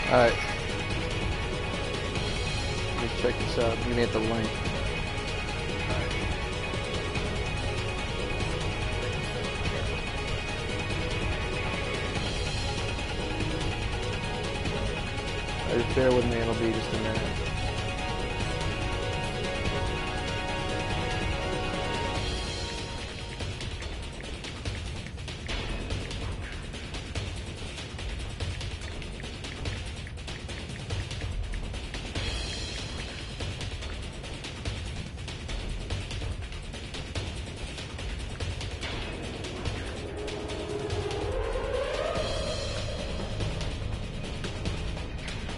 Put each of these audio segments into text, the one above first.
Alright. Let me check this out. You made the link. Just bear with me, it'll be just a minute.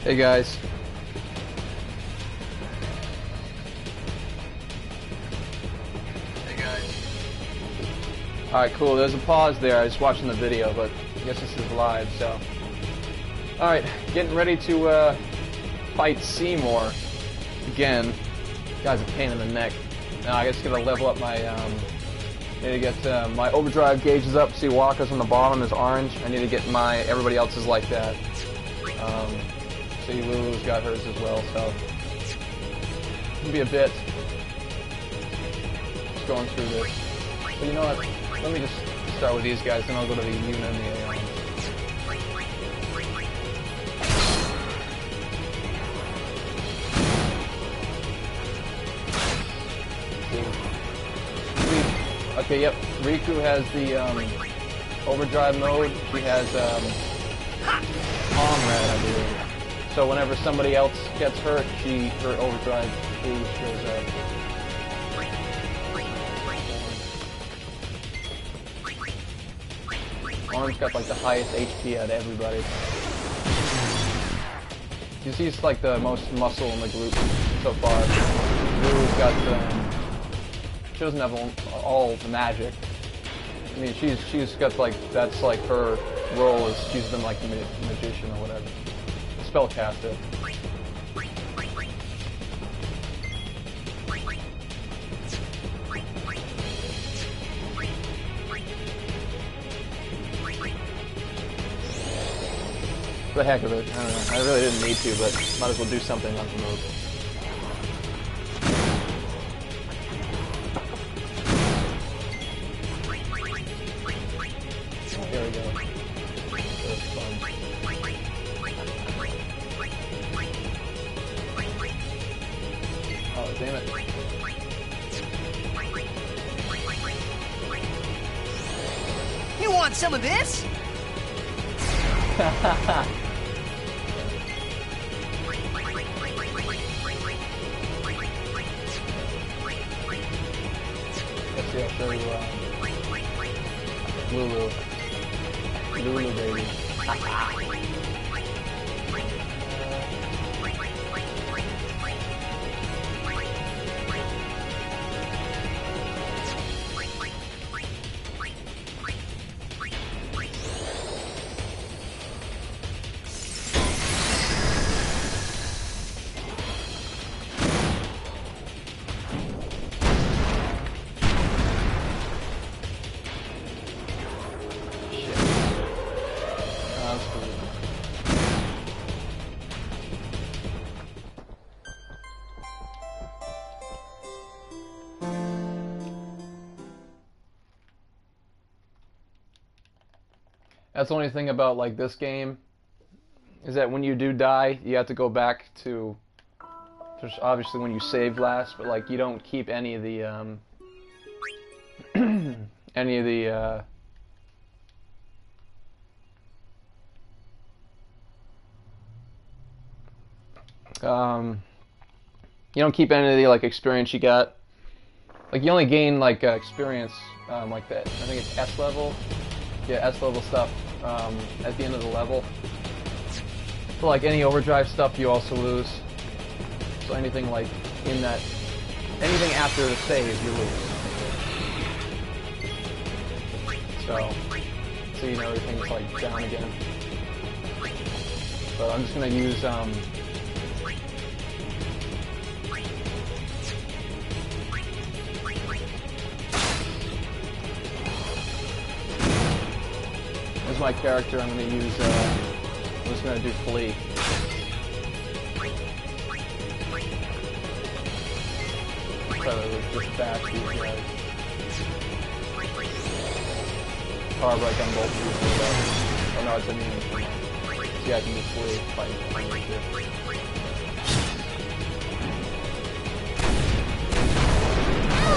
Hey guys. Hey guys. Alright, cool. There's a pause there. I was watching the video, but I guess this is live, so. Alright, getting ready to fight Seymour again. Guy's a pain in the neck. Now I guess gotta level up my need to get my overdrive gauges up. See Walker's on the bottom is orange. I need to get my everybody else's like that. See, Lulu's got hers as well, so it'll be a bit just going through this. But you know what? Let me just start with these guys, then I'll go to the Yuna and the AI. Okay, yep. Riku has the overdrive mode. She has Comrade, I believe. So whenever somebody else gets hurt, her overdrive boost shows up. Orange got like the highest HP out of everybody. You see, it's like the most muscle in the group so far. Blue's got she doesn't have all the magic. I mean, she's got like that's like her role is she's been like the magician or whatever. Spellcaster. For the heck of it, I don't know. I really didn't need to, but might as well do something on the move. Oh, here we go. That's fun. Oh, damn it. You want some of this? Let's see, I'll show you Lulu. Lulu, baby. That's the only thing about like this game is that when you do die, you have to go back to. There's obviously when you save last, but like you don't keep any of the any of the you don't keep any of the like experience you got. Like you only gain like experience like that. I think it's S level. Yeah, S level stuff at the end of the level. For like any overdrive stuff, you also lose. So anything like in that, anything after the save, you lose. So you know everything's like down again. But I'm just gonna use as my character. I'm gonna use I'm just gonna do flee. try to just bash these guys. Power break on both of these guys. Oh no, it's immune. See, I can just wait fighting right here.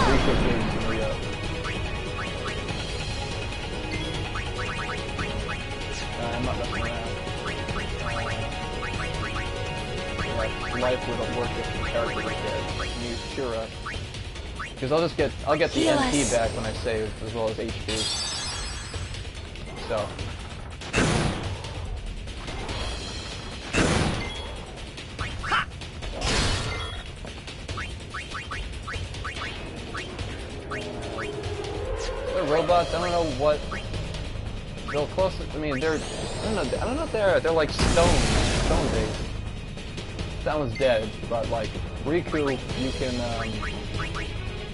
Rico game's gonna be up. I'm not messing around. Life wouldn't work if the character was dead. Use Shura. Because I'll get the NP back when I save, as well as HP. So. They're robots, I don't know what. They're close. I mean, they're. I don't know if they're like stone based. That one's dead, but like Riku, you can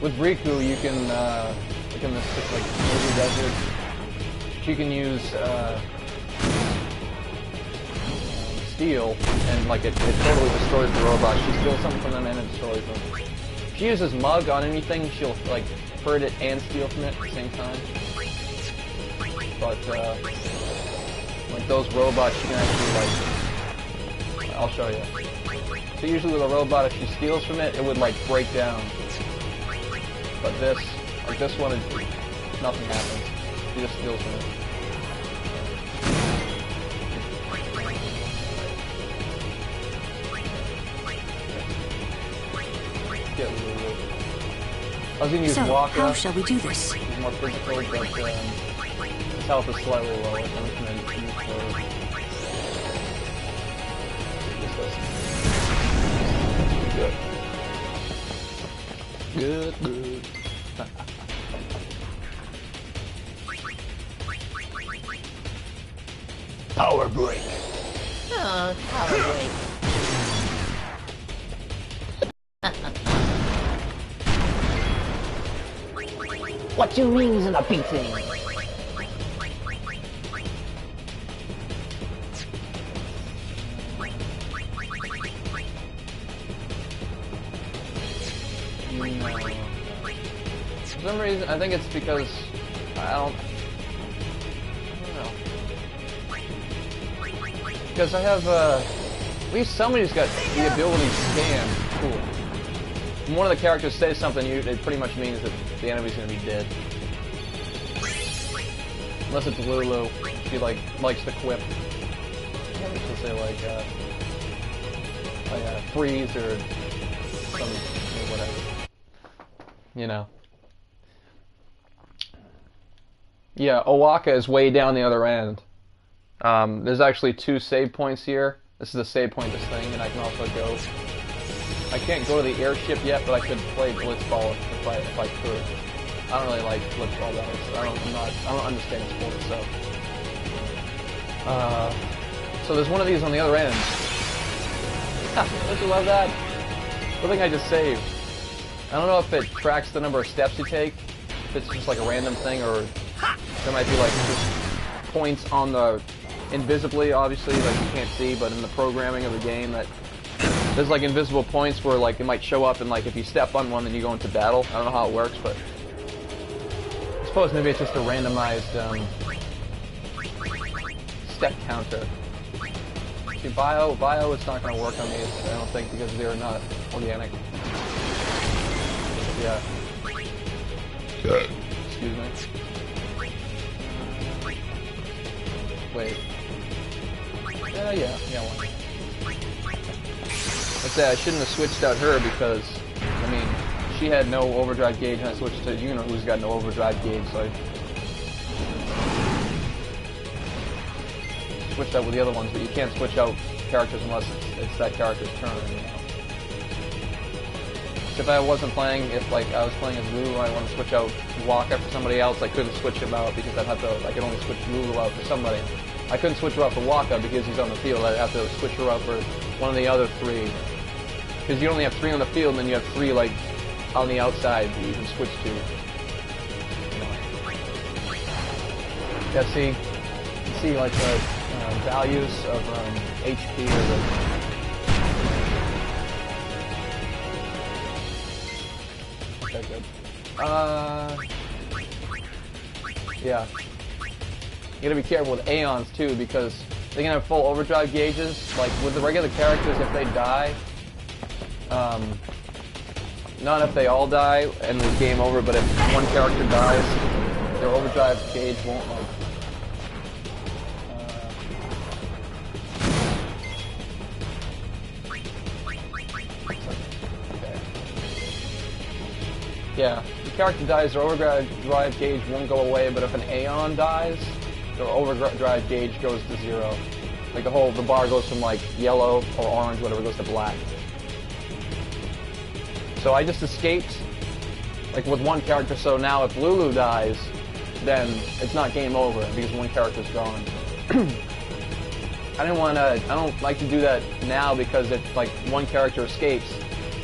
with Riku you can like in this like movie desert, you can use steel, and like it totally destroys the robot. She steals something from them and it destroys them. If she uses Mug on anything, she'll like hurt it and steal from it at the same time. But like those robots, you can actually like. I'll show you. So usually with a robot, if she steals from it, it would like break down. But this, like this one, nothing happens. She just steals from it. I was gonna use Waka. How shall we do this? He's more physical, but his health is slightly lower. So I'm just gonna use for. Good. Good. Power break. Oh, power break. What you means in a beating? For some reason, I think it's because I don't know. Because I have at least somebody's got the ability scan. Cool. When one of the characters says something, it pretty much means that the enemy's gonna be dead. Unless it's Lulu, she likes to quip. She'll say like freeze or some whatever. You know. Yeah, Owaka is way down the other end. There's actually 2 save points here. This is the save point of this thing, and I can also go. I can't go to the airship yet, but I could play Blitzball if I could. I don't really like Blitzball though. So I don't understand sport, so. So there's one of these on the other end. Don't you love that? I think I just saved. I don't know if it tracks the number of steps you take, if it's just like a random thing, or there might be like just points on the invisibly, obviously, like you can't see, but in the programming of the game that there's like invisible points where like it might show up, and like if you step on one, then you go into battle. I don't know how it works, but I suppose maybe it's just a randomized step counter. See, bio, it's not going to work on these, I don't think, because they're not organic. Yeah. Excuse me. Wait. Yeah, one. Let's say I shouldn't have switched out her because, I mean, she had no overdrive gauge, and I switched to Yuna, who's got no overdrive gauge, so I switched out with the other ones, but you can't switch out characters unless it's that character's turn, you know. If I wasn't playing, if like I was playing as Lulu and I wanted to switch out Waka for somebody else, I couldn't switch him out because I'd have to, I could only switch Lulu out for somebody. I couldn't switch her out for Waka because he's on the field. I'd have to switch her out for one of the other 3. Because you only have 3 on the field, and then you have 3 like on the outside that you can switch to. Yeah, see like the values of HP or the Yeah. You gotta be careful with Aeons too, because they can have full overdrive gauges. Like with the regular characters, if they die, not if they all die and it's game over, but if one character dies, their overdrive gauge won't like. Okay. Yeah, if the character dies, their overdrive gauge won't go away, but if an Aeon dies, their overdrive gauge goes to 0. Like the bar goes from like yellow or orange, whatever, goes to black. So I just escaped, like with one character, so now if Lulu dies, then it's not game over because one character's gone. I don't like to do that now because if like one character escapes,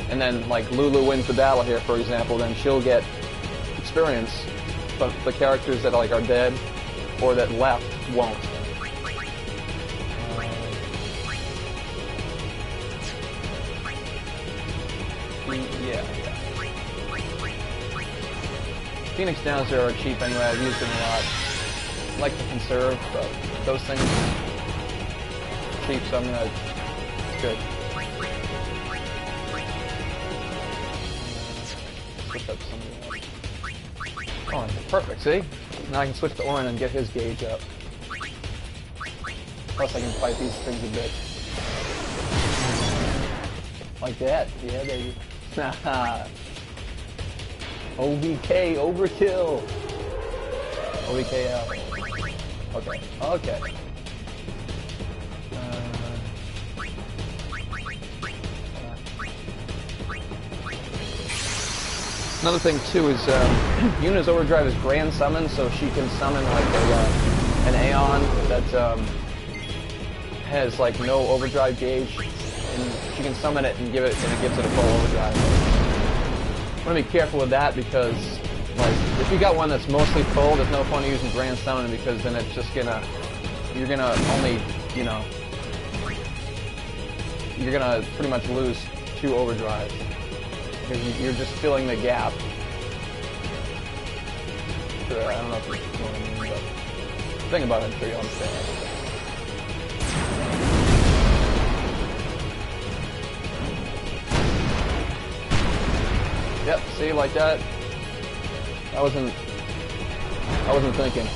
and then like Lulu wins the battle here, for example, then she'll get experience, but the characters that like are dead or that left won't. Yeah. Phoenix Downs are cheap anyway, I've used them a lot. I like to conserve, but those things are cheap, so I'm gonna... It's good. Switch up something else. Oh, perfect, see? Now I can switch to Orin and get his gauge up. Plus I can fight these things a bit. Like that, yeah baby. Haha. OVK, overkill. OVKL. Okay, okay. Another thing too is Yuna's overdrive is grand summon, so she can summon like an Aeon that has like no overdrive gauge, and she can summon it and give it, and it gives it a full overdrive. I want to be careful with that because, like, if you got one that's mostly full, there's no point in using grand summon because then it's just you're gonna only, you know, you're gonna pretty much lose 2 overdrives because you're just filling the gap. So, I don't know if you know what I mean, but think about it, I'm sure you understand. Yep, see, like that. I wasn't thinking.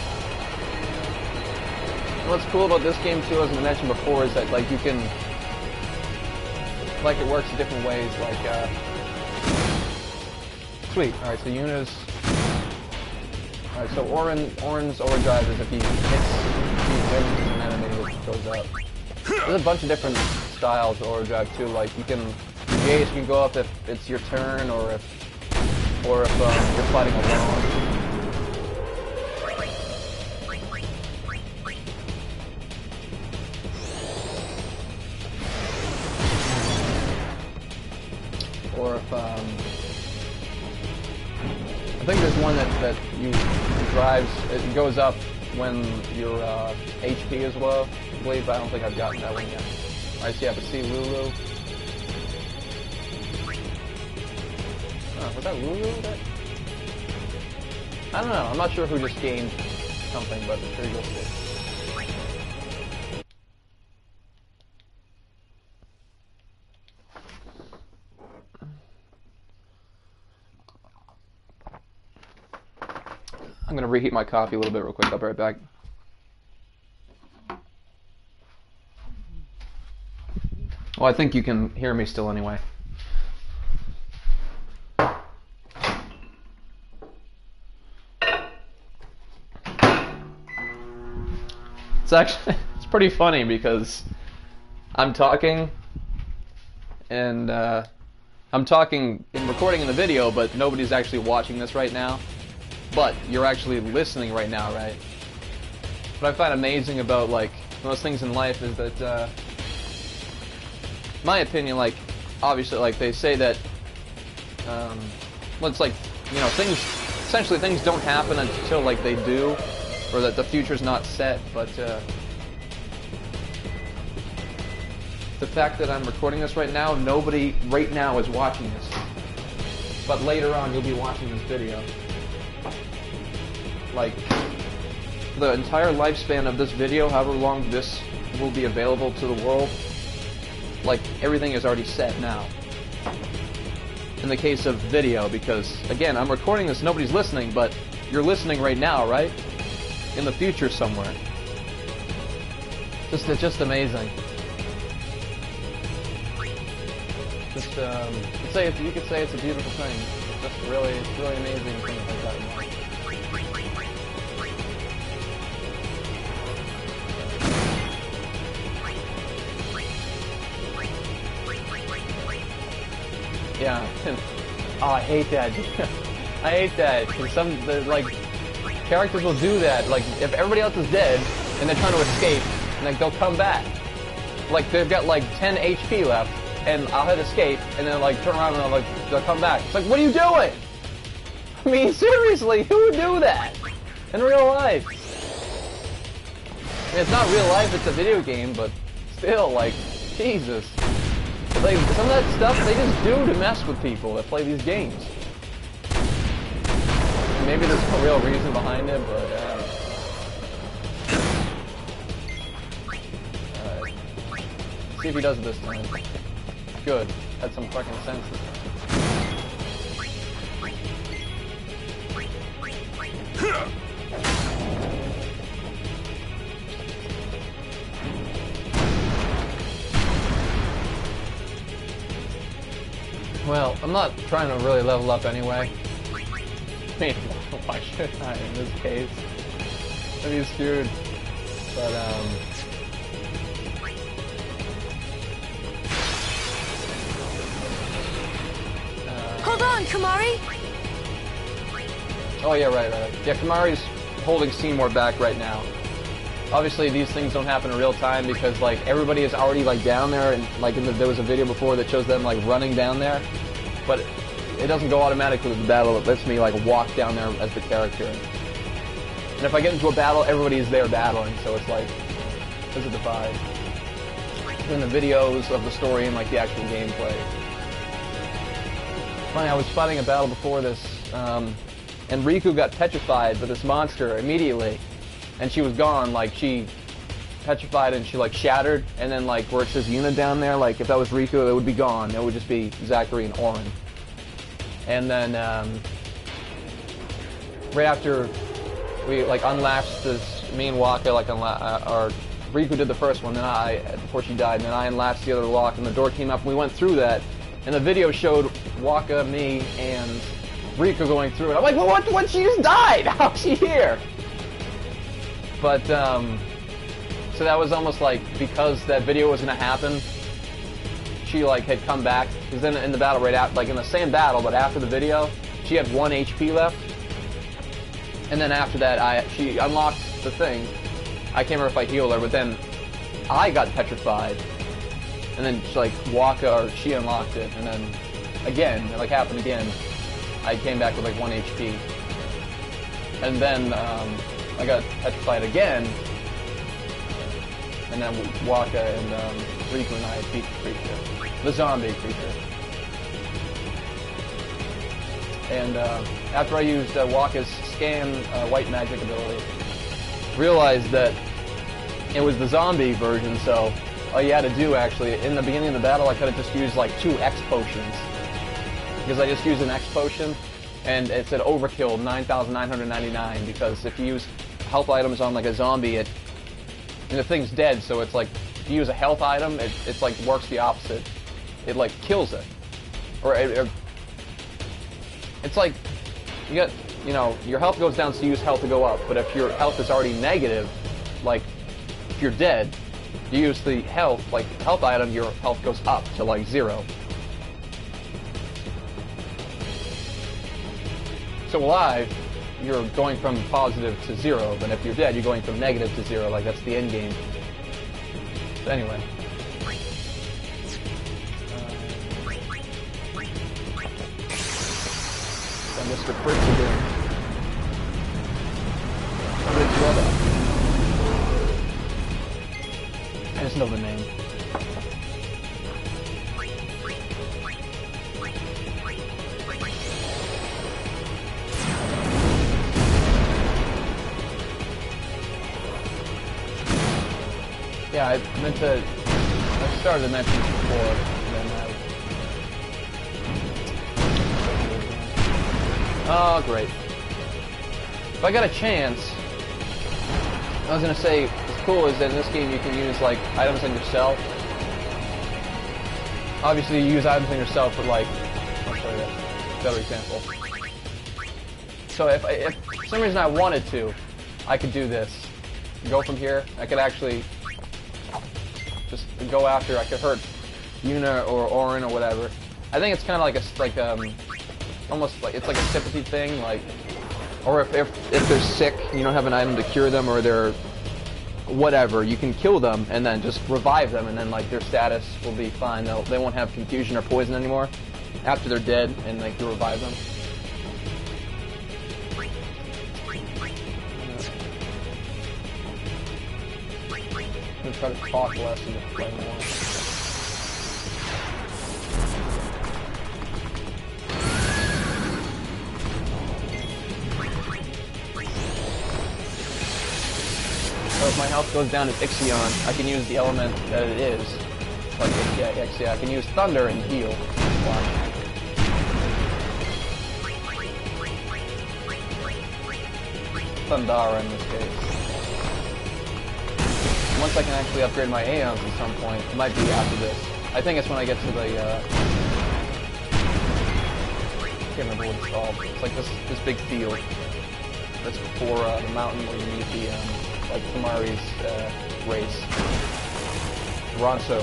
And what's cool about this game too, as I mentioned before, is that like you can, like it works in different ways. Like, sweet. All right, so Yuna's. All right, so Orin's overdrive is if he hits an enemy, it goes up. There's a bunch of different styles of overdrive too. Like you can. The gauge can go up if it's your turn, or if you're fighting alone. Or if I think there's one that you drives. It goes up when your HP is low. I believe, but I don't think I've gotten that one yet. All right, so you have to see Lulu. Was that Lulu? I don't know. I'm not sure who just gained something, but I'm sure you'll see. I'm going to reheat my coffee a little bit real quick. I'll be right back. Well, I think you can hear me still anyway. It's pretty funny because I'm talking and I'm talking and recording in the video, but nobody's actually watching this right now. But you're actually listening right now, right? What I find amazing about like most things in life is that, my opinion, like obviously, like they say that, well, it's like, you know, essentially things don't happen until like they do. Or that the future's not set, but the fact that I'm recording this right now, nobody right now is watching this. but later on you'll be watching this video. Like, the entire lifespan of this video, however long this will be available to the world, like, everything is already set now. In the case of video, because, again, I'm recording this, nobody's listening, but you're listening right now, right? In the future somewhere. It's just amazing. Just, you could say it's a beautiful thing. It's just really, it's really amazing things like that. Yeah. Oh, I hate that. I hate that. Like, characters will do that. Like, if everybody else is dead, and they're trying to escape, and like, they'll come back. Like, they've got like 10 HP left, and I'll hit escape, and then like, turn around and they'll come back. It's like, what are you doing? I mean, seriously, who would do that? In real life? I mean, it's not real life, it's a video game, but still, like, Jesus. Like, some of that stuff they just do to mess with people that play these games. Maybe there's no real reason behind it, but alright. See if he does it this time. Good. Had some fucking sense. Well, I'm not trying to really level up anyway. I mean, why should I in this case? I'd be screwed. But, Hold on, Kamari! Oh yeah, right. Yeah, Kamari's holding Seymour back right now. Obviously, these things don't happen in real time because, like, everybody is already, like, down there, and, like, there was a video before that shows them, like, running down there. But it doesn't go automatically with the battle. It lets me, like, walk down there as the character. And if I get into a battle, everybody's there battling, so it's like, there's a divide. In the videos of the story and, like, the actual gameplay. Funny, I was fighting a battle before this, and Riku got petrified by this monster immediately. And she was gone, like, she petrified and she, like, shattered, and then, like, where it says Yuna down there, like, if that was Riku, it would be gone. It would just be Zachary and Auron. And then, right after we, like, unlatched this, me and Waka, like, or Riku did the first one, then before she died, and then I unlatched the other lock, and the door came up, and we went through that, and the video showed Waka, me, and Riku going through it. I'm like, well, what? She just died! How's she here? But, so that was almost like, because that video was gonna happen, she, like, had come back, because then in the battle right after, like, in the same battle, but after the video, she had 1 HP left, and then after that, she unlocked the thing. I can't remember if I healed her, but then I got petrified, and then, like, she unlocked it, and then, again, it, like, happened again, I came back with, like, 1 HP, and then, I got petrified again, and then Waka and Riku and I beat the creature. The zombie creature. And after I used Waka's scan white magic ability, realized that it was the zombie version, so all you had to do, actually, in the beginning of the battle, I could have just used, like, 2 X potions. Because I just used an X potion, and it said overkill 9,999, because if you use health items on, like, a zombie, and the thing's dead, so it's like, if you use a health item, it's like, works the opposite. It, like, kills it. Or it's like, your health goes down, so you use health to go up, but if your health is already negative, like, if you're dead, you use the health item, your health goes up to, like, 0. So alive, you're going from positive to 0, but if you're dead, you're going from negative to 0, like, that's the end game. So anyway. Mr. Fritz again. I just know the name. Yeah, I meant to. I started to mention this before, and then oh, great. If I got a chance, I was gonna say, what's cool is that in this game you can use like items on yourself. Obviously, you use items on yourself, but like, I'll show you a better example. So if for some reason I wanted to, I could do this. Go from here. I could actually just go after. I could hurt Yuna or Orin or whatever. I think it's kind of like almost like it's like a sympathy thing, like, or if they're sick, you don't have an item to cure them, or they're whatever, you can kill them and then just revive them, and then like their status will be fine. They won't have confusion or poison anymore after they're dead, and like you revive them. I'm gonna try to talk less and just play more. So if my health goes down to Ixion, I can use the element that it is. Like, yeah, I can use Thunder and heal. Watch. Thundara in this case. Once I can actually upgrade my Aeons at some point, it might be after this. I think it's when I get to the, I can't remember what it's called. It's like this big field. That's before the mountain where you meet the, like Kamari's race. Ronso.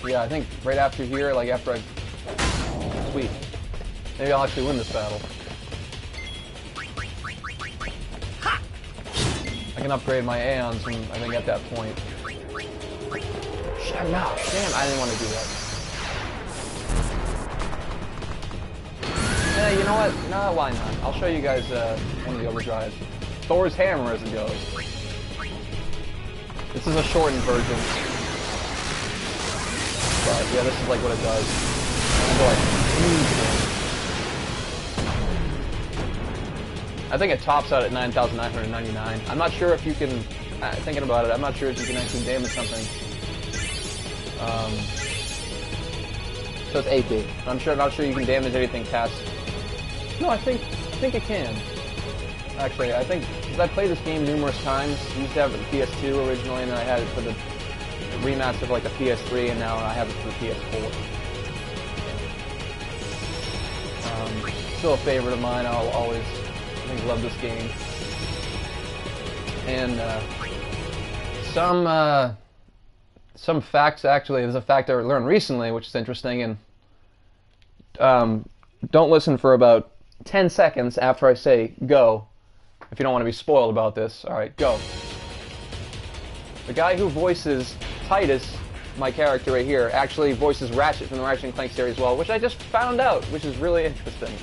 Yeah, I think right after here, like after I... Sweet. Maybe I'll actually win this battle. I can upgrade my Aeons, and I think at that point... Shit, no, damn, I didn't want to do that. Yeah, you know what? No, why not? I'll show you guys one of the overdrives. Thor's hammer as it goes. This is a shortened version. But yeah, this is like what it does. I think it tops out at 9,999. I'm not sure if you can, thinking about it, I'm not sure if you can actually damage something. So it's AP. I'm not sure you can damage anything past. No, I think it can. Actually, I think, because I played this game numerous times. I used to have it for the PS2 originally, and then I had it for the remaster for like the PS3, and now I have it for the PS4. Still a favorite of mine. I'll always, I think, love this game. And some facts, actually, there's a fact I learned recently, which is interesting, and don't listen for about 10 seconds after I say go, if you don't want to be spoiled about this. Alright, go. The guy who voices Titus, my character right here, actually voices Ratchet from the Ratchet & Clank series as well, which I just found out, which is really interesting.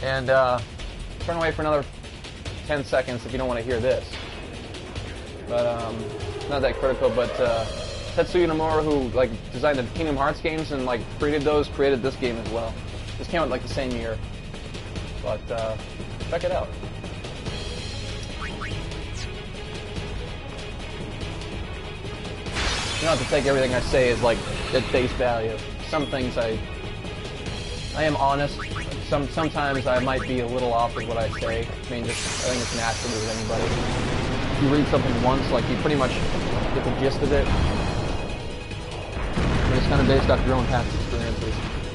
And turn away for another 10 seconds if you don't want to hear this. But not that critical, but Tetsuya Nomura, who like designed the Kingdom Hearts games and like created this game as well. This came out like the same year. But check it out. You don't have to take everything I say as like at face value. Some things I am honest. Sometimes I might be a little off with what I say. I mean, I think it's natural with anybody. If you read something once, like you pretty much get the gist of it. But it's kind of based off your own past experiences.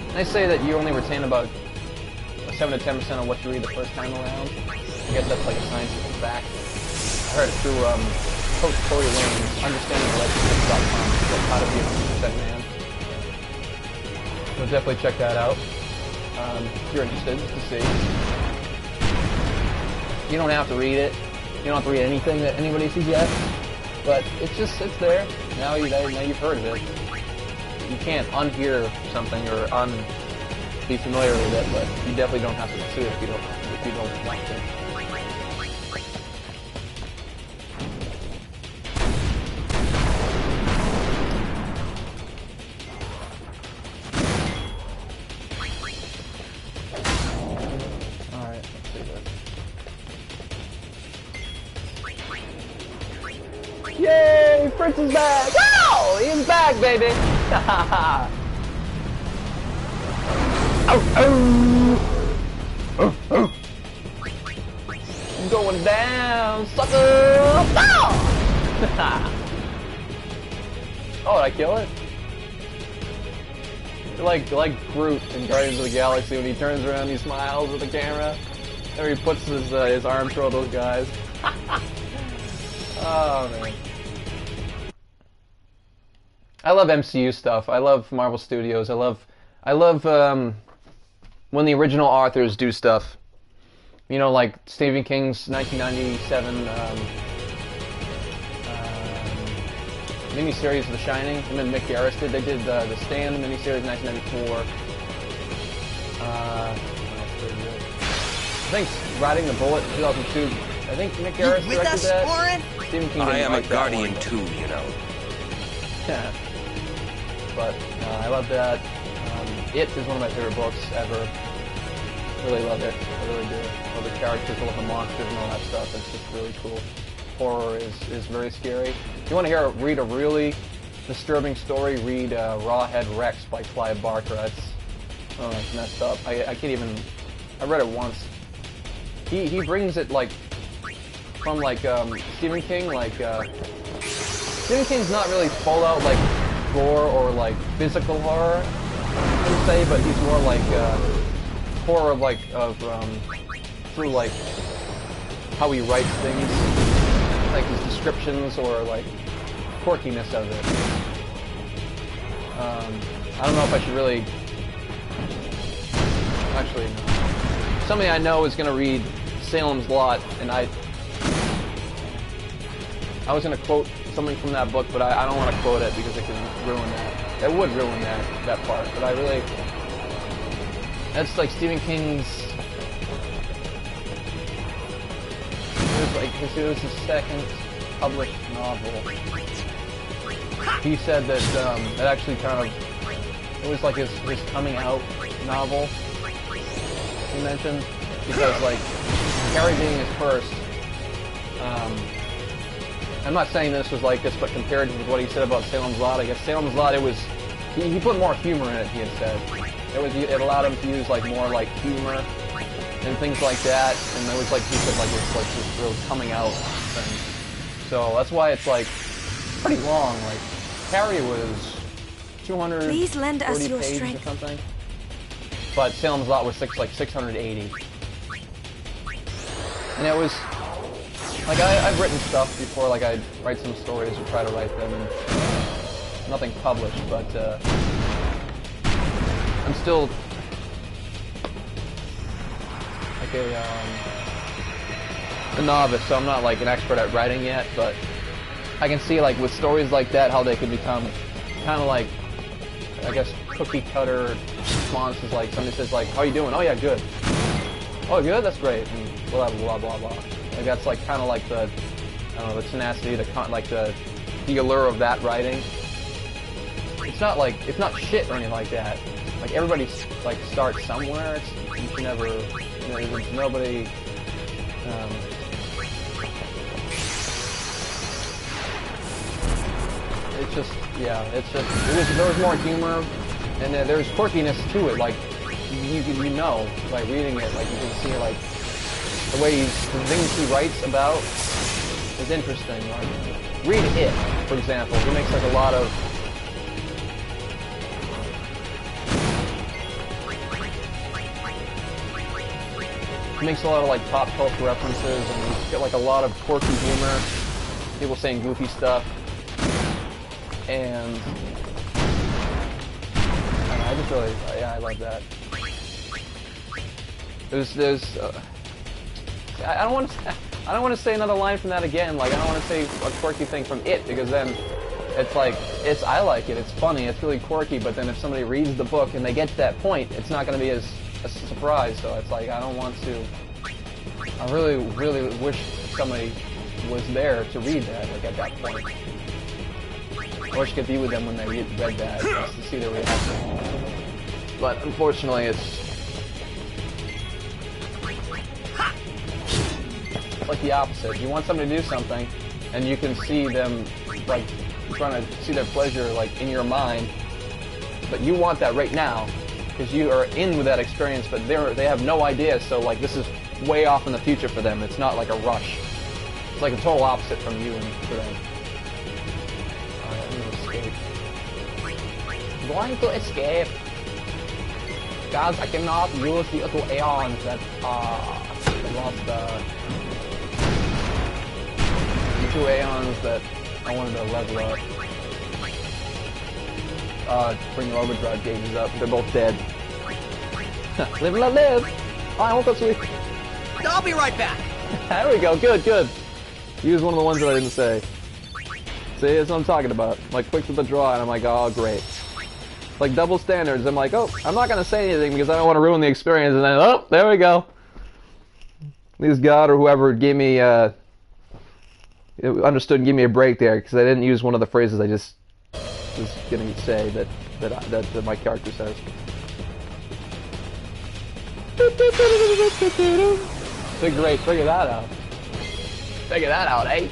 And they say that you only retain about 7 to 10% of what you read the first time around. I guess that's like a scientific fact. I heard it through Coach Corey Lane's UnderstandingRelationships.com. Like how to be a 100% man. So definitely check that out. If you're interested, just to see. You don't have to read it. You don't have to read anything that anybody suggests. But it's there. Now you've heard of it. You can't unhear something or be familiar with it, but you definitely don't have to pursue it if you don't want to. Pirates is back! Wow! He's back, baby! I'm going down, sucker! Oh, did I kill it? Like Groot in Guardians of the Galaxy when he turns around, he smiles at the camera, and he puts his arm through all those guys. Oh man, I love MCU stuff. I love Marvel Studios. I love when the original authors do stuff. You know, like Stephen King's 1997 miniseries of The Shining, and then Mick Garris did. They did the Stand miniseries in 1994. That's pretty good. I think Riding the Bullet in 2002. I think Mick Garris directed that. Warren? Stephen King didn't I am like a that guardian one, too, you know. Yeah. But I love that. It is one of my favorite books ever. Really love it. I really do. All the characters, all the monsters and all that stuff. It's just really cool. Horror is very scary. If you want to read a really disturbing story, read Rawhead Rex by Clive Barker. That's messed up. I can't even. I read it once. He brings it like from like Stephen King. Like Stephen King's not really full out like gore or like physical horror, I would say, but he's more like horror of through like how he writes things, like his descriptions or like quirkiness of it. I don't know if I should really. Actually, no. Somebody I know is going to read Salem's Lot, and I was going to quote something from that book, but I don't want to quote it because it can ruin that. It would ruin that part, but I really. That's like Stephen King's. It was his second published novel. He said that it actually kind of. It was like his coming out novel. He mentioned because like Carrie being his first. I'm not saying this was like this, but compared with what he said about Salem's Lot, I guess Salem's Lot it was. He put more humor in it. He had said. It allowed him to use like more like humor and things like that, and it was like he said like it's like this real coming out thing. So that's why it's like pretty long. Like Carrie was 200 Please lend us your pages strength. or something, but Salem's Lot was like 680, and it was like I've written stuff before. Like I'd write some stories or try to write them, and nothing published, but. I'm still like a novice, so I'm not like an expert at writing yet, but I can see like with stories like that how they can become kind of like, I guess, cookie cutter responses. Like somebody says like, how you doing? Oh yeah, good. Oh good, that's great. And blah blah blah blah. Like that's like kind of like the, I don't know, the tenacity, the allure of that writing. It's not like, it's not shit or anything like that. Like everybody like starts somewhere. You can never, there's nobody. It's just, yeah, it's just there was more humor, and there's quirkiness to it. Like you know, by reading it, like you can see like the way the things he writes about is interesting. Like read It, for example. He makes like a lot of. He makes a lot of like pop culture references, and he's got like a lot of quirky humor, people saying goofy stuff, and I just really, yeah, I like that. I don't want to say another line from that again. Like I don't want to say a quirky thing from It, because then it's like I like it. It's funny. It's really quirky. But then if somebody reads the book and they get to that point, it's not going to be as a surprise. So it's like I don't want to. I really, really wish somebody was there to read that, like at that point. I wish I could be with them when they read that, just to see their reaction. But unfortunately, it's like the opposite. You want somebody to do something, and you can see them like trying to see their pleasure, like, in your mind. But you want that right now, because you are in with that experience, but they have no idea, so, like, this is way off in the future for them. It's not like a rush. It's like a total opposite from you and for them. Alright, I'm gonna escape. I'm going to escape. Guys, I cannot use the little aeons that lost the 2 aeons that I wanted to level up. Bring your overdrive gauges up. They're both dead. Live and let live! I won't go sleep. I'll be right back. There we go. Good, good. Use one of the ones that I didn't say. See, that's what I'm talking about. Like, quick to the draw, and I'm like, oh, great. Like, double standards. I'm like, oh, I'm not going to say anything because I don't want to ruin the experience, and then, oh, there we go. At least God or whoever gave me, understood and gave me a break there, because I didn't use one of the phrases I just was going to say that my character says. Figure that out. Figure that out, eh?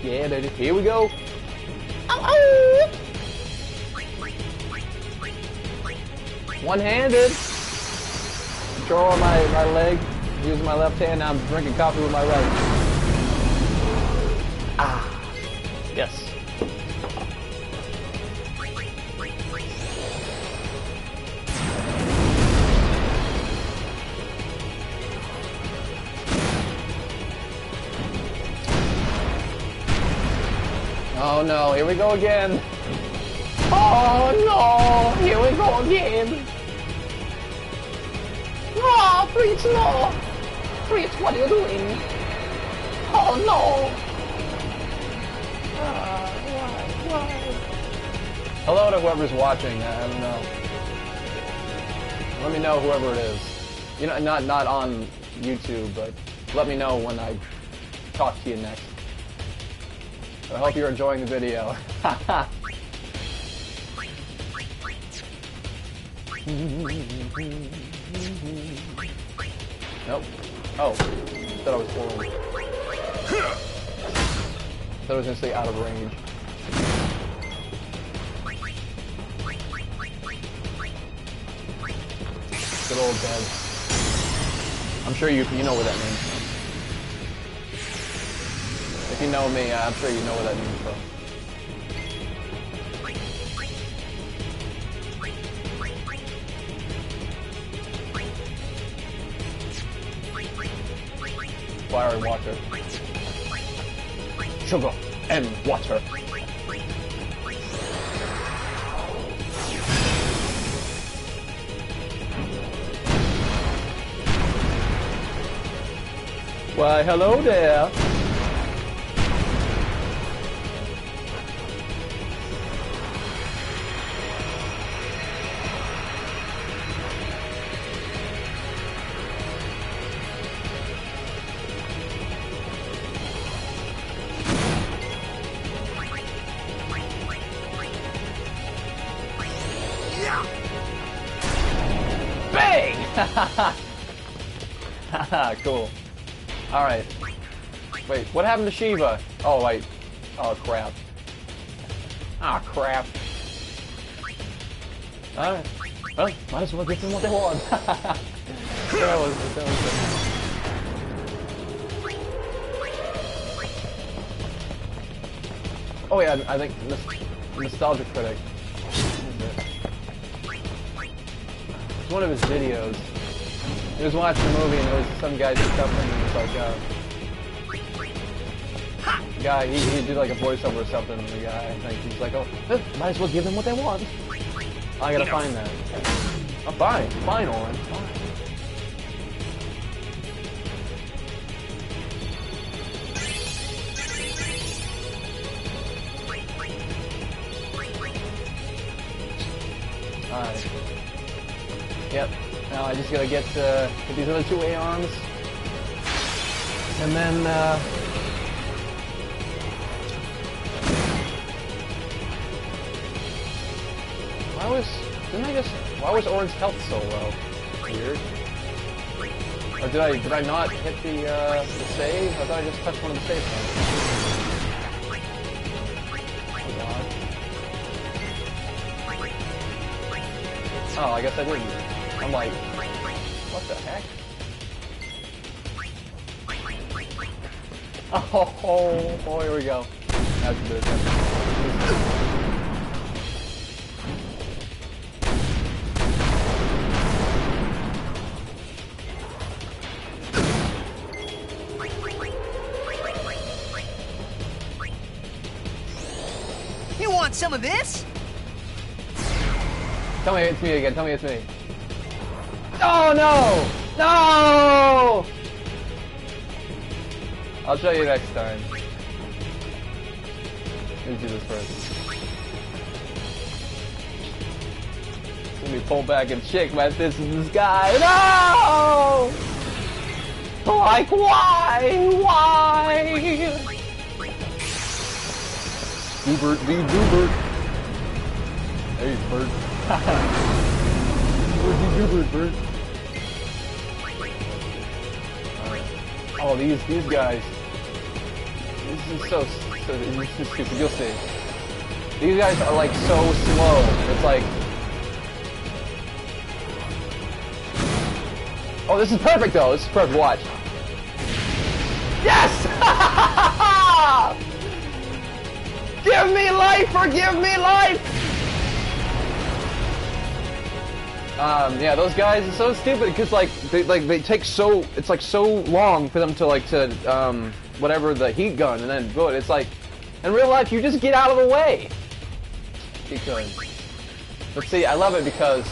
Yeah, baby. Here we go. Ow, ow. One-handed. Control on my leg. Using my left hand. Now I'm drinking coffee with my right. Ah. Yes. Oh no, here we go again. Oh no, here we go again. Oh, Fritz, no. Fritz, what are you doing? Oh no. Why? Hello to whoever's watching, I don't know. Let me know whoever it is. You know, not on YouTube, but let me know when I talk to you next. I hope you're enjoying the video. Nope. Oh. Thought I was falling. Thought I was gonna stay out of range. Good old dead. I'm sure you know what that means. If you know me, I'm sure you know what that means, bro. Fire and water. Sugar and water. Why, hello there. Bang! Haha, cool. Alright. Wait, what happened to Shiva? Oh, wait. Oh, crap. Ah, crap. Alright. Well, might as well give them what they want. that was Oh yeah, I think Nostalgia Critic. It's one of his videos. He was watching a movie and there was some guy did something and it's like, guy, he did like a voiceover or something and the guy, I think, he's like, oh, might as well give them what they want. I gotta find that. Oh, fine, Oren, fine. Alright. Yep. Now I just gotta get these other 2 Aeons. And then, why was Oren's health so low? Weird. Or did I not hit the save? I thought I just touched one of the save points. Oh, I guess I didn't. I'm like, what the heck? Oh, here we go. That's good. You want some of this? Tell me it's me again. Tell me it's me. Oh no! No! I'll show you next time. Let me do this first. Let me pull back and shake my fist in the sky. No! Like why? Why? Doobert v. Doobert. Hey, bird. Doobert, bird. Oh, these guys. This is so this is stupid. You'll see. These guys are like so slow. It's like, oh, this is perfect though. This is perfect. Watch. Yes! Give me life or give me life! Yeah, those guys are so stupid because they take so, it's like so long for them to whatever the heat gun and then go. It's like in real life you just get out of the way. Because let's see, I love it because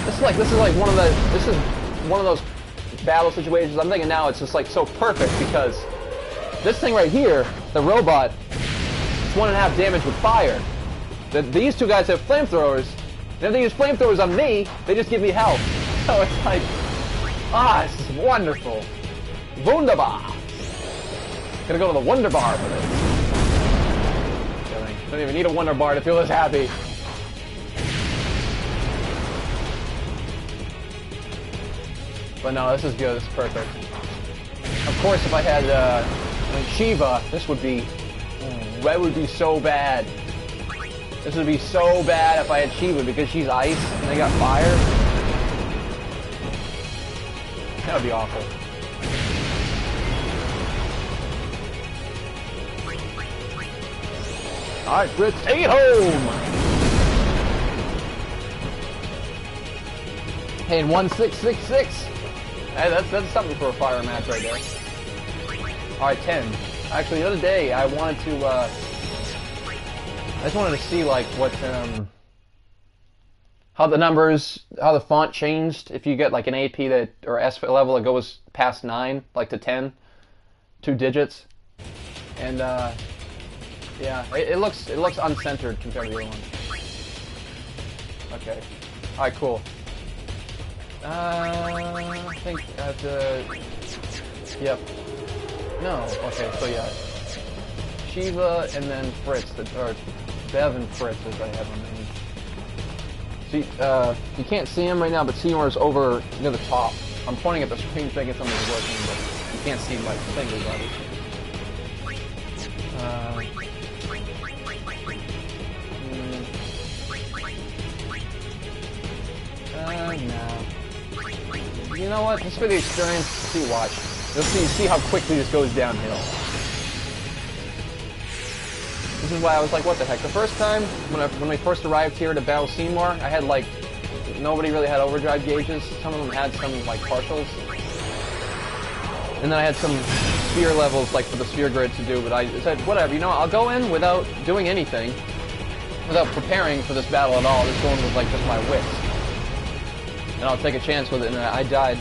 this is like one of those battle situations. I'm thinking now it's just like so perfect because this thing right here, the robot, it's 1.5 damage with fire. These two guys have flamethrowers. And if they use flamethrowers on me, they just give me health. So it's like, this is wonderful. Wunderbar. Gonna go to the Wonder Bar for this. Don't even need a Wonder Bar to feel this happy. But no, this is good. This is perfect. Of course, if I had Shiva, this would be, that would be so bad. This would be so bad if I had Shiva because she's ice and they got fire. That would be awful. Alright, Fritz, take it home! Hey, in 1666. Hey, that's something for a fire match right there. Alright, 10. Actually, the other day I wanted to I just wanted to see like what how the font changed if you get like an AP that or S level that goes past 9, like to 10, 2 digits, and yeah, it looks uncentered compared to the other one. Okay, all right, cool. I think yep. No, okay, so yeah, Shiva and then Fritz, or Bev and Fritz as I have them named. See, you can't see him right now, but Seymour's over near the top. I'm pointing at the screen thinking something's working, but you can't see my fingers, obviously. No. You know what? Just for the experience, see, watch. You'll see how quickly this goes downhill. This is why I was like, what the heck? The first time, when we first arrived here to battle Seymour, I had like, nobody really had overdrive gauges. Some of them had some like partials. And then I had some sphere levels like for the sphere grid to do, but I said, whatever, you know, I'll go in without doing anything, without preparing for this battle at all, just going with like just my wits. And I'll take a chance with it, and I died.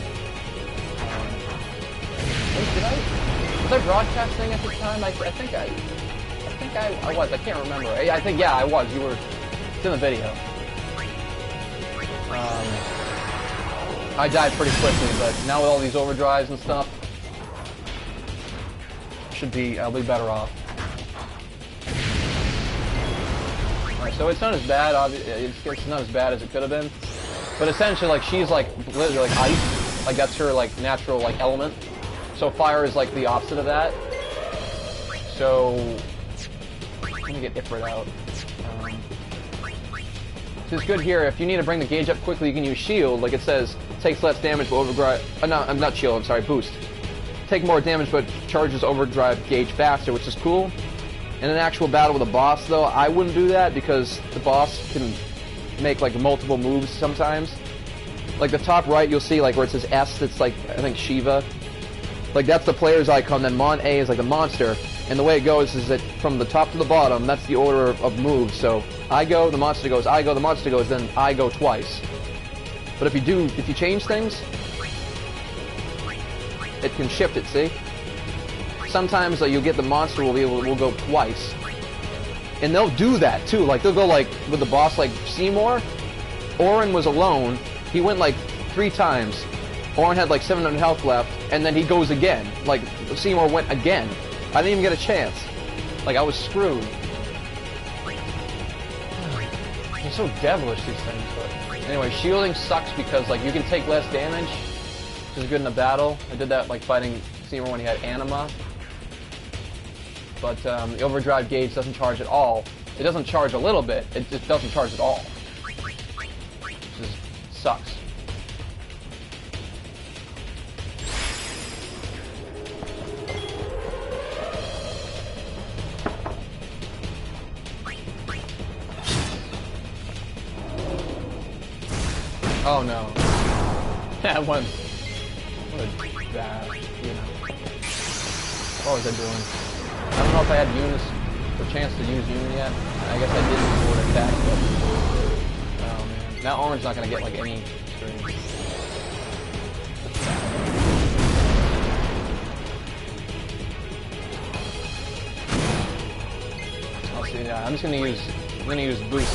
Was I broadcasting at the time? I think I was. I can't remember. I think, yeah, I was. You were. It's in the video. I died pretty quickly, but now with all these overdrives and stuff, I'll be better off. Alright, so it's not as bad. It's not as bad as it could have been. But essentially, like, she's like literally like ice. Like that's her like natural like element. So fire is like the opposite of that. So let me get Ifrit out. So it's good here. If you need to bring the gauge up quickly, you can use shield. Like it says, takes less damage but overdrive. No, I'm not shield. I'm sorry, boost. Take more damage but charges overdrive gauge faster, which is cool. In an actual battle with a boss, though, I wouldn't do that because the boss can make like multiple moves sometimes. Like the top right, you'll see like where it says S. It's like I think Shiva. Like that's the player's icon. Then Mon A is like the monster. And the way it goes is that from the top to the bottom, that's the order of moves. So I go, the monster goes, I go, the monster goes, then I go twice. But if you change things, it can shift it, see? Sometimes you'll get the monster will go twice. And they'll do that too. Like they'll go like with the boss like Seymour. Orin was alone. He went like 3 times. Orin had like 700 health left, and then he goes again. Like Seymour went again. I didn't even get a chance. Like, I was screwed. They're so devilish, these things. But anyway, shielding sucks because, like, you can take less damage, which is good in a battle. I did that, like, fighting Seymour when he had anima. But the overdrive gauge doesn't charge at all. It doesn't charge a little bit. It just doesn't charge at all. Which sucks. Oh no. That one. What a bad, you know. What was I doing? I don't know if I had the chance to use Uni yet. I guess I didn't before it attacked, but... Oh man. Now Orange's not gonna get like any string. I'll see, yeah, I'm gonna use boost.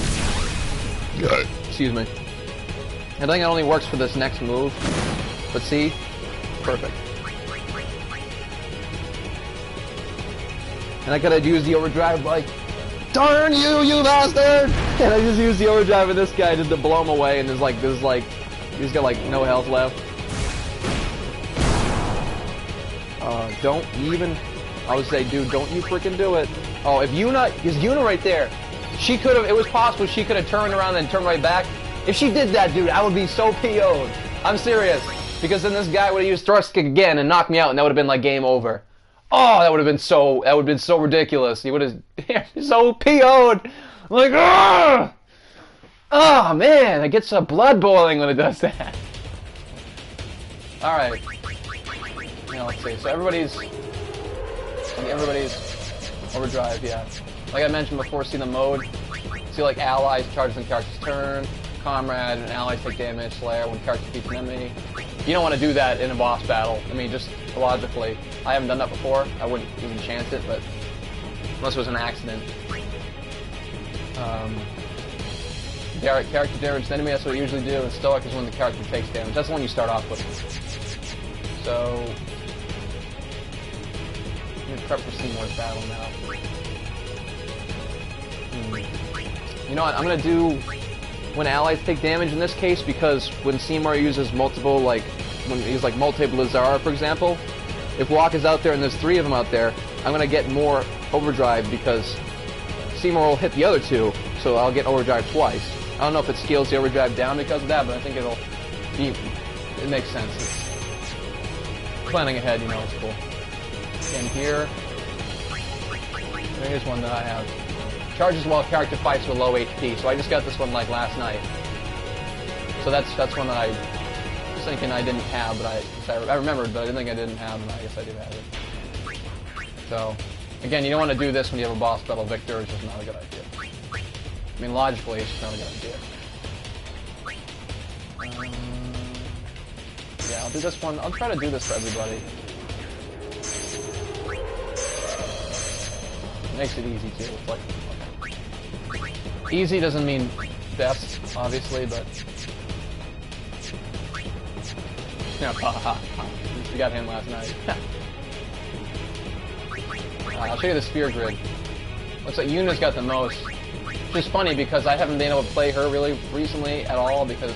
Excuse me. I think it only works for this next move, but see? Perfect. And I could have used the overdrive like, darn you, you bastard! And I just used the overdrive of this guy just to blow him away, and he's he's got like no health left. Don't even, I would say, dude, don't you freaking do it. Oh, if Yuna, is Yuna right there? She could have, it was possible she could have turned around and turned right back. If she did that, dude, I would be so PO'd. I'm serious. Because then this guy would have used thrust kick again and knocked me out, and that would have been like game over. Oh, that would have been so ridiculous. He would have so PO'd. Like, ah! Oh man, it gets blood boiling when it does that. Alright. Now let's see. So everybody's overdrive, yeah. Like I mentioned before, see the mode. See like allies charge the character's turn. Comrade and allies take damage, Slayer when character defeats an enemy. You don't want to do that in a boss battle. I mean, just logically. I haven't done that before. I wouldn't even chance it, but unless it was an accident. Character damage an enemy, that's what I usually do, and Stoic is when the character takes damage. That's the one you start off with. So, let me prep for Seymour's battle now. You know what, I'm gonna do when allies take damage in this case, because when Seymour uses multiple, like, when he's like multi-Blizzard, for example, if Walk is out there and there's 3 of them out there, I'm gonna get more overdrive because Seymour will hit the other 2, so I'll get overdrive twice. I don't know if it scales the overdrive down because of that, but I think it makes sense. It's planning ahead, you know, it's cool. And here, here's one that I have. Charges while character fights with low HP, so I just got this one like last night. So that's one that I was thinking I didn't have, but I remembered, but I didn't think I didn't have, and I guess I do have it. So, again, you don't want to do this when you have a boss battle victor, it's just not a good idea. I mean, logically, it's just not a good idea. Yeah, I'll do this one. I'll try to do this for everybody. It makes it easy too. It's like, easy doesn't mean best, obviously, but yeah, we got him last night. I'll show you the sphere grid. Looks like Yuna's got the most. Which is funny because I haven't been able to play her really recently at all because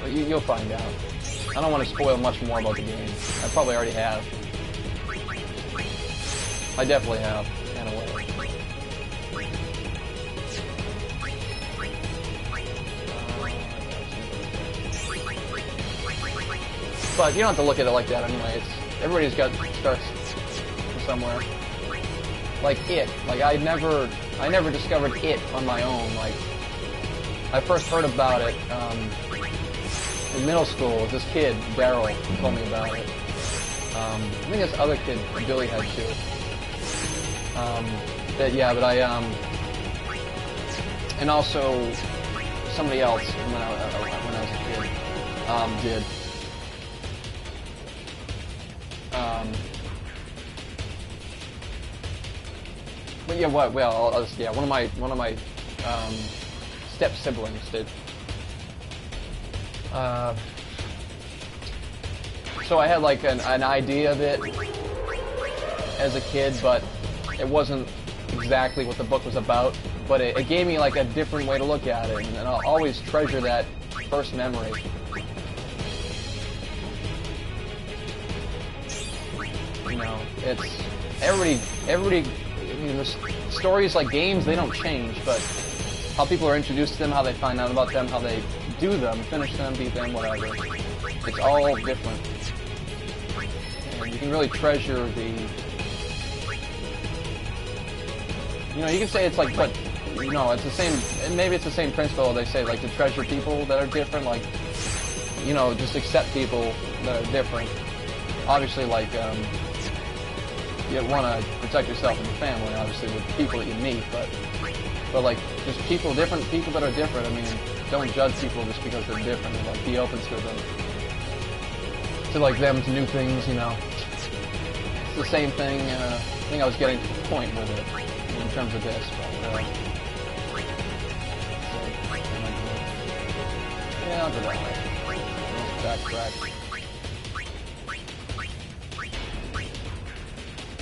you'll find out. I don't want to spoil much more about the game. I probably already have. I definitely have, in a way. But you don't have to look at it like that anyway. Everybody's got starts from somewhere. Like It. Like I never discovered It on my own. Like I first heard about it in middle school. This kid, Daryl, told me about it. I think this other kid, Billy, had too. But I and also somebody else when I was a kid did. But yeah, what? Well, one of my step siblings did. So I had like an idea of it as a kid, but it wasn't exactly what the book was about. But it gave me like a different way to look at it, and I'll always treasure that first memory. You know, it's everybody. I mean, stories like games, they don't change, but how people are introduced to them, how they find out about them, how they do them, finish them, beat them, whatever. It's all different. And you can really treasure the... You know, you can say it's like, but, you know, it's the same, and maybe it's the same principle they say, like, to treasure people that are different, like, you know, just accept people that are different. Obviously, like, you want to protect yourself and your family, obviously, with people that you meet, but like, just different people that are different. I mean, don't judge people just because they're different, and like, be open to them, to new things, you know. It's the same thing, I think I was getting to the point with it, in terms of this, but, yeah, I'll do that way. Backtrack.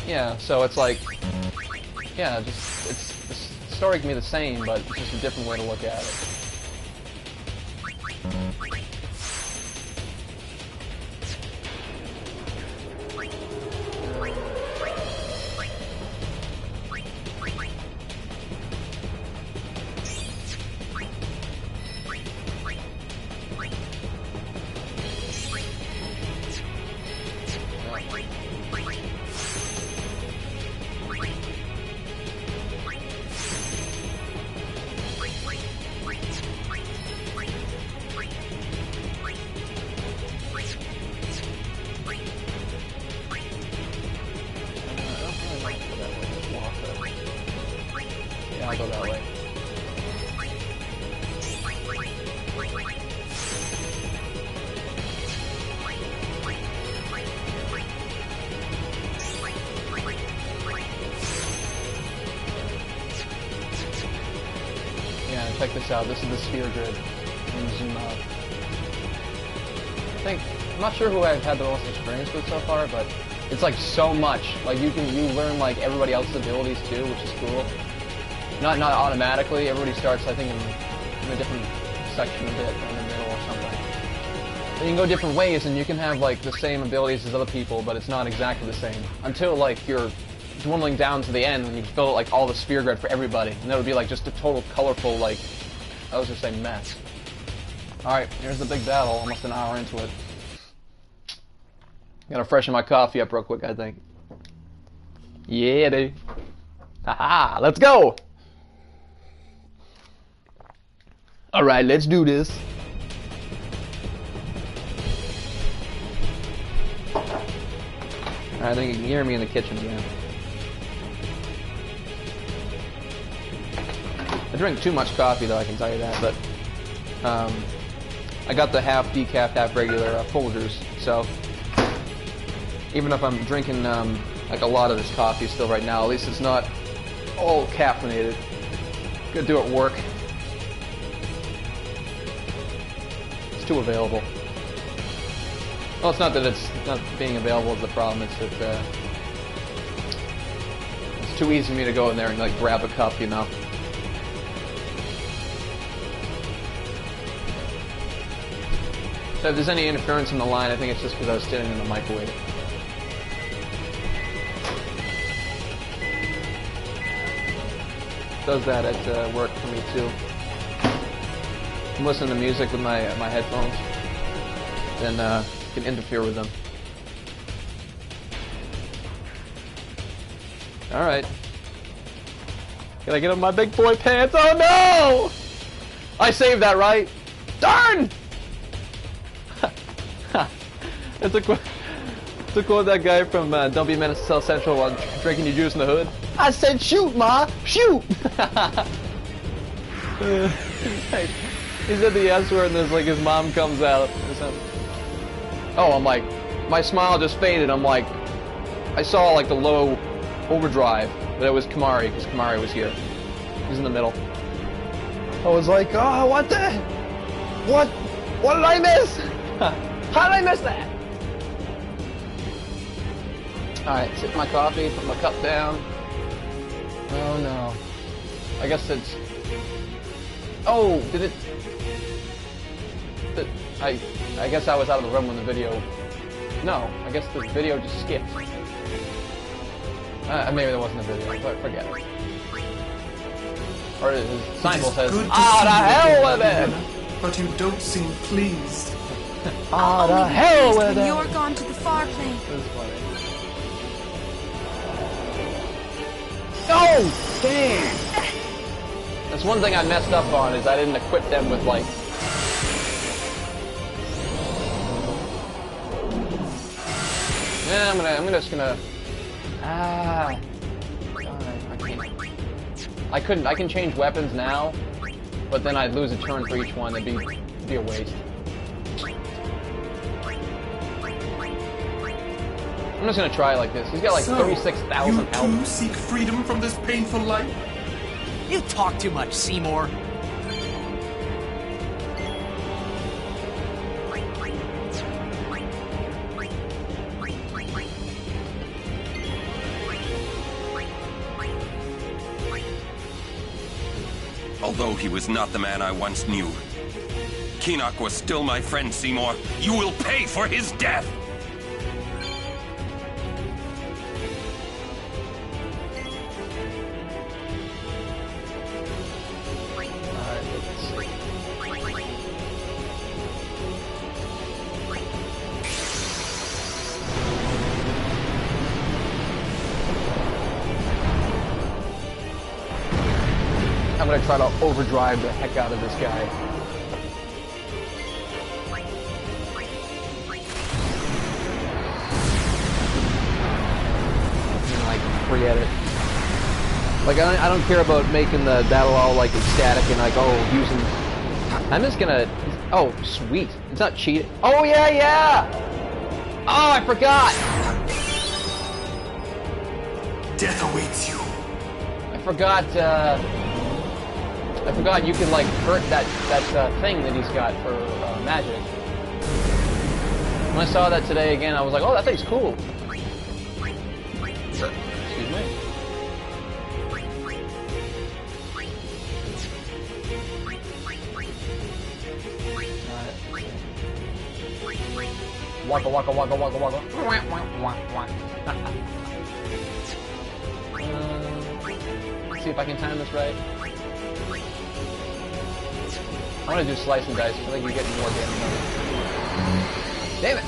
Yeah, so it's like, yeah, the story can be the same, but it's just a different way to look at it. I'll go that way. Yeah, check this out. This is the sphere grid. And zoom out. I'm not sure who I've had the most experience with so far, but it's like so much. Like you learn like everybody else's abilities too, which is cool. Not automatically. Everybody starts, I think, in a different section a bit, in the middle or something. But you can go different ways, and you can have like the same abilities as other people, but it's not exactly the same until like you're dwindling down to the end when you fill like all the sphere grid for everybody, and that would be like just a total colorful, like, I was just saying, mess. All right, here's the big battle. Almost an hour into it. Gotta freshen my coffee up real quick, I think. Yeah, dude. Haha, let's go! Alright, let's do this. I think you can hear me in the kitchen again. I drink too much coffee, though, I can tell you that, but I got the half decaf, half regular Folgers, so even if I'm drinking like a lot of this coffee still right now, at least it's not all caffeinated. Gonna do it at work. It's too available. Well, it's not that it's not being available is the problem, it's that it's too easy for me to go in there and like grab a cup, you know. So if there's any interference in the line, I think it's just because I was standing in the microwave. Does that at work for me too. I'm listening to music with my headphones, then can interfere with them. All right. Can I get on my big boy pants? Oh no! I saved that, right? Darn! It's a quote that guy from Don't Be a Menace to South Central on Drinking Your Juice in the Hood. I said shoot, ma! Shoot! He said the S word and there's like his mom comes out or something. Oh, I'm like, my smile just faded. I'm like, I saw like the low overdrive, but it was Kamari, because Kamari was here. He was in the middle. I was like, oh, what the? What did I miss? How did I miss that? Alright, sip my coffee, put my cup down. Oh no. I guess it's... Oh, did it... I guess I was out of the room when the video... No, I guess the video just skipped. Maybe there wasn't a video, but forget it. Or his symbol says, ah, the hell with it! But you don't seem pleased. I'll the only be hell pleased with when it! you're gone to the far plane. This is funny. Oh, damn! That's one thing I messed up on, is I didn't equip them with, like... Yeah, I'm just gonna... Ah... I can't. I can change weapons now, but then I'd lose a turn for each one. It'd be a waste. I'm just gonna try like this. He's got like 36,000 you health. too seek freedom from this painful life? You talk too much, Seymour. Although he was not the man I once knew, Keenock was still my friend, Seymour. You will pay for his death! I'm gonna try to overdrive the heck out of this guy. And, like, forget it. Like, I don't care about making that all like ecstatic and like, oh, using. I'm just gonna. Oh, sweet. It's not cheating. Oh yeah. Oh, I forgot. Death awaits you. I forgot you can like hurt that thing that he's got for magic. When I saw that today again, I was like, oh, that thing's cool. Excuse me. Waka waka waka waka waka. Let's see if I can time this right. I want to do slice and dice. I feel like you're getting more damage. Damn it!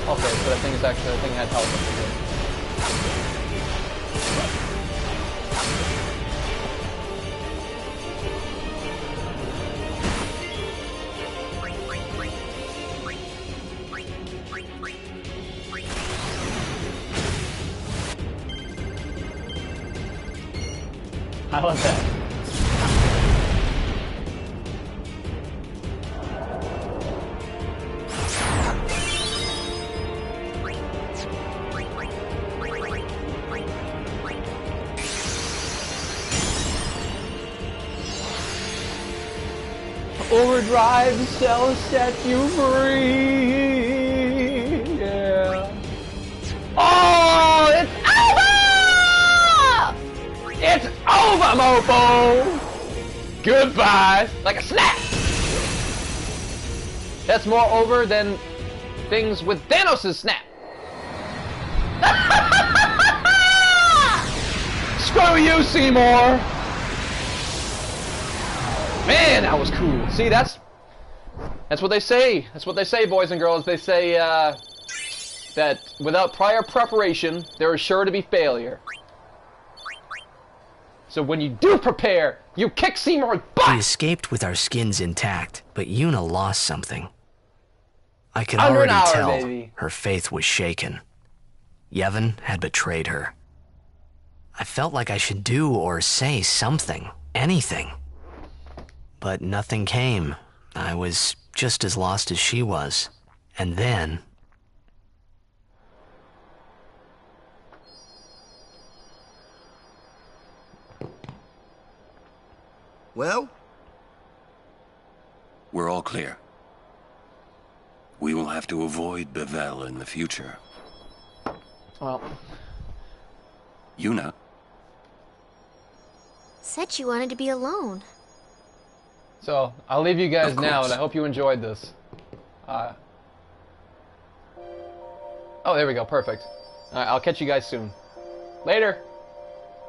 Oh, okay, so that thing is actually, that thing had health. I love that. Overdrive shall set you free. Yeah. Oh, it's over! It's over, mofo! Goodbye! Like a snap! That's more over than things with Thanos' snap. Screw you, Seymour! Man, that was cool. See, that's what they say. That's what they say, boys and girls. They say that without prior preparation, there is sure to be failure. So when you do prepare, you kick Seymour's butt! We escaped with our skins intact, but Yuna lost something. I could Under an already hour, tell baby. her faith was shaken. Yevon had betrayed her. I felt like I should do or say something, anything. But nothing came. I was just as lost as she was. And then... Well? We're all clear. We will have to avoid Bevel in the future. Well, Yuna, Said you wanted to be alone. so I'll leave you guys Of now, course. and I hope you enjoyed this. Oh, there we go. Perfect. All right, I'll catch you guys soon. Later.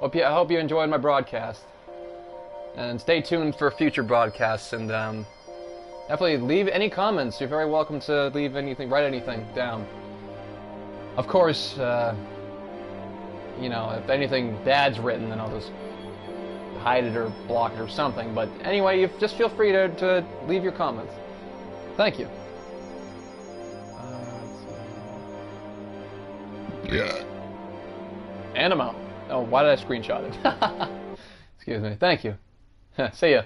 I hope you enjoyed my broadcast. And stay tuned for future broadcasts, and definitely leave any comments. You're very welcome to leave anything, write anything down. Of course, you know, if anything bad's written, then I'll just hide it or block it or something. But anyway, you just feel free to leave your comments. Thank you. Yeah. And I'm out. Oh, why did I screenshot it? Excuse me. Thank you. See ya.